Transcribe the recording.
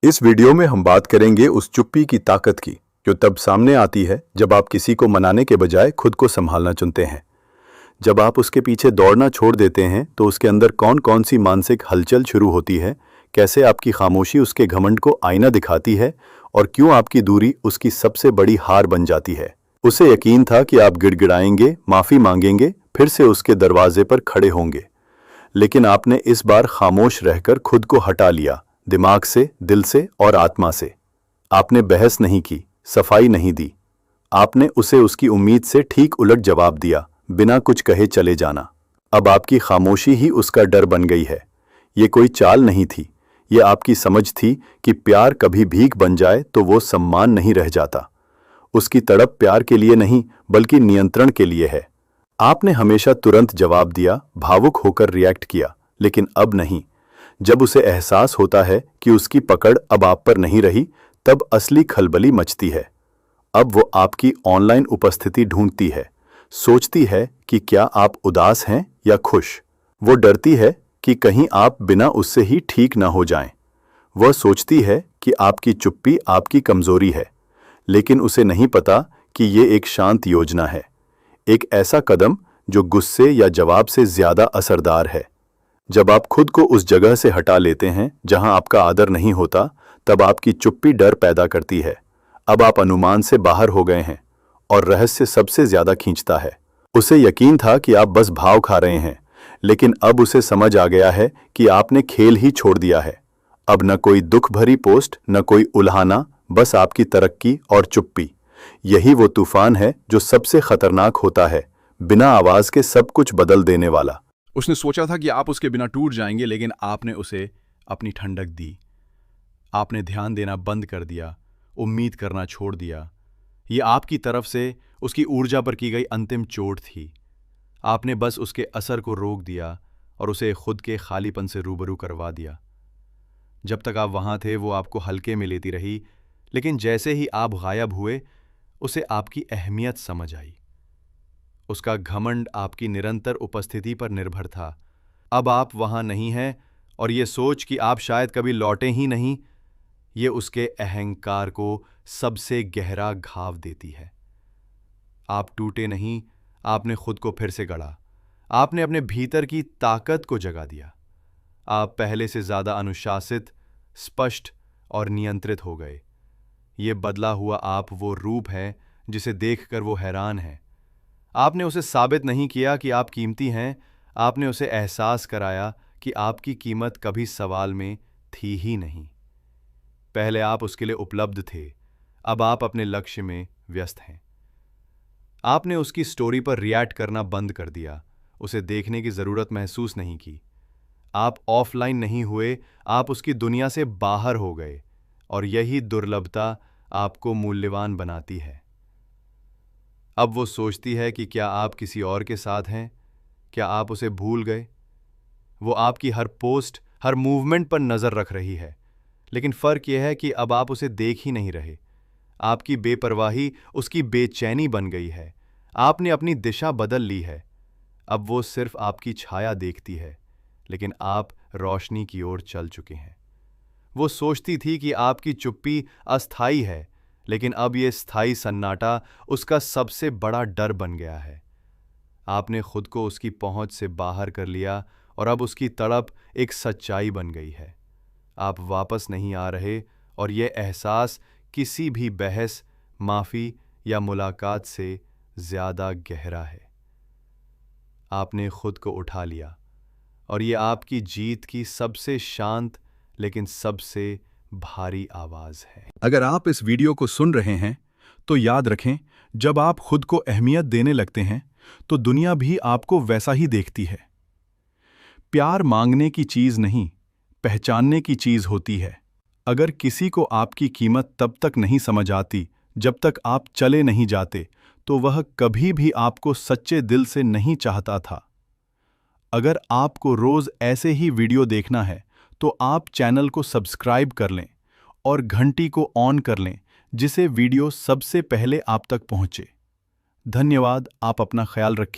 इस वीडियो में हम बात करेंगे उस चुप्पी की ताकत की जो तब सामने आती है जब आप किसी को मनाने के बजाय खुद को संभालना चुनते हैं। जब आप उसके पीछे दौड़ना छोड़ देते हैं तो उसके अंदर कौन कौन सी मानसिक हलचल शुरू होती है, कैसे आपकी खामोशी उसके घमंड को आईना दिखाती है और क्यों आपकी दूरी उसकी सबसे बड़ी हार बन जाती है। उसे यकीन था कि आप गिड़गिड़ाएंगे, माफ़ी मांगेंगे, फिर से उसके दरवाजे पर खड़े होंगे, लेकिन आपने इस बार खामोश रहकर खुद को हटा लिया, दिमाग से, दिल से और आत्मा से। आपने बहस नहीं की, सफाई नहीं दी, आपने उसे उसकी उम्मीद से ठीक उलट जवाब दिया, बिना कुछ कहे चले जाना। अब आपकी खामोशी ही उसका डर बन गई है। ये कोई चाल नहीं थी, ये आपकी समझ थी कि प्यार कभी भीख बन जाए तो वो सम्मान नहीं रह जाता। उसकी तड़प प्यार के लिए नहीं बल्कि नियंत्रण के लिए है। आपने हमेशा तुरंत जवाब दिया, भावुक होकर रिएक्ट किया, लेकिन अब नहीं। जब उसे एहसास होता है कि उसकी पकड़ अब आप पर नहीं रही, तब असली खलबली मचती है। अब वो आपकी ऑनलाइन उपस्थिति ढूंढती है, सोचती है कि क्या आप उदास हैं या खुश। वो डरती है कि कहीं आप बिना उससे ही ठीक ना हो जाएं। वह सोचती है कि आपकी चुप्पी आपकी कमजोरी है, लेकिन उसे नहीं पता कि ये एक शांत योजना है, एक ऐसा कदम जो गुस्से या जवाब से ज्यादा असरदार है। जब आप खुद को उस जगह से हटा लेते हैं जहां आपका आदर नहीं होता, तब आपकी चुप्पी डर पैदा करती है। अब आप अनुमान से बाहर हो गए हैं और रहस्य सबसे ज्यादा खींचता है। उसे यकीन था कि आप बस भाव खा रहे हैं, लेकिन अब उसे समझ आ गया है कि आपने खेल ही छोड़ दिया है। अब न कोई दुख भरी पोस्ट, न कोई उल्हाना, बस आपकी तरक्की और चुप्पी। यही वो तूफान है जो सबसे खतरनाक होता है, बिना आवाज के सब कुछ बदल देने वाला। उसने सोचा था कि आप उसके बिना टूट जाएंगे, लेकिन आपने उसे अपनी ठंडक दी। आपने ध्यान देना बंद कर दिया, उम्मीद करना छोड़ दिया। ये आपकी तरफ से उसकी ऊर्जा पर की गई अंतिम चोट थी। आपने बस उसके असर को रोक दिया और उसे खुद के खालीपन से रूबरू करवा दिया। जब तक आप वहां थे वो आपको हल्के में लेती रही, लेकिन जैसे ही आप गायब हुए उसे आपकी अहमियत समझ आई। उसका घमंड आपकी निरंतर उपस्थिति पर निर्भर था। अब आप वहां नहीं हैं और ये सोच कि आप शायद कभी लौटे ही नहीं, ये उसके अहंकार को सबसे गहरा घाव देती है। आप टूटे नहीं, आपने खुद को फिर से गढ़ा। आपने अपने भीतर की ताकत को जगा दिया। आप पहले से ज्यादा अनुशासित, स्पष्ट और नियंत्रित हो गए। ये बदला हुआ आप वो रूप है जिसे देखकर वो हैरान है। आपने उसे साबित नहीं किया कि आप कीमती हैं, आपने उसे एहसास कराया कि आपकी कीमत कभी सवाल में थी ही नहीं। पहले आप उसके लिए उपलब्ध थे, अब आप अपने लक्ष्य में व्यस्त हैं। आपने उसकी स्टोरी पर रिएक्ट करना बंद कर दिया, उसे देखने की जरूरत महसूस नहीं की। आप ऑफलाइन नहीं हुए, आप उसकी दुनिया से बाहर हो गए, और यही दुर्लभता आपको मूल्यवान बनाती है। अब वो सोचती है कि क्या आप किसी और के साथ हैं, क्या आप उसे भूल गए। वो आपकी हर पोस्ट, हर मूवमेंट पर नजर रख रही है, लेकिन फर्क यह है कि अब आप उसे देख ही नहीं रहे। आपकी बेपरवाही उसकी बेचैनी बन गई है। आपने अपनी दिशा बदल ली है। अब वो सिर्फ आपकी छाया देखती है, लेकिन आप रोशनी की ओर चल चुके हैं। वो सोचती थी कि आपकी चुप्पी अस्थायी है, लेकिन अब ये स्थायी सन्नाटा उसका सबसे बड़ा डर बन गया है। आपने खुद को उसकी पहुंच से बाहर कर लिया और अब उसकी तड़प एक सच्चाई बन गई है। आप वापस नहीं आ रहे और यह एहसास किसी भी बहस, माफी या मुलाकात से ज्यादा गहरा है। आपने खुद को उठा लिया और ये आपकी जीत की सबसे शांत लेकिन सबसे भारी आवाज है। अगर आप इस वीडियो को सुन रहे हैं तो याद रखें, जब आप खुद को अहमियत देने लगते हैं तो दुनिया भी आपको वैसा ही देखती है। प्यार मांगने की चीज नहीं, पहचानने की चीज होती है। अगर किसी को आपकी कीमत तब तक नहीं समझ आती जब तक आप चले नहीं जाते, तो वह कभी भी आपको सच्चे दिल से नहीं चाहता था। अगर आपको रोज ऐसे ही वीडियो देखना है तो आप चैनल को सब्सक्राइब कर लें और घंटी को ऑन कर लें, जिसे वीडियो सबसे पहले आप तक पहुंचे। धन्यवाद। आप अपना ख्याल रखें।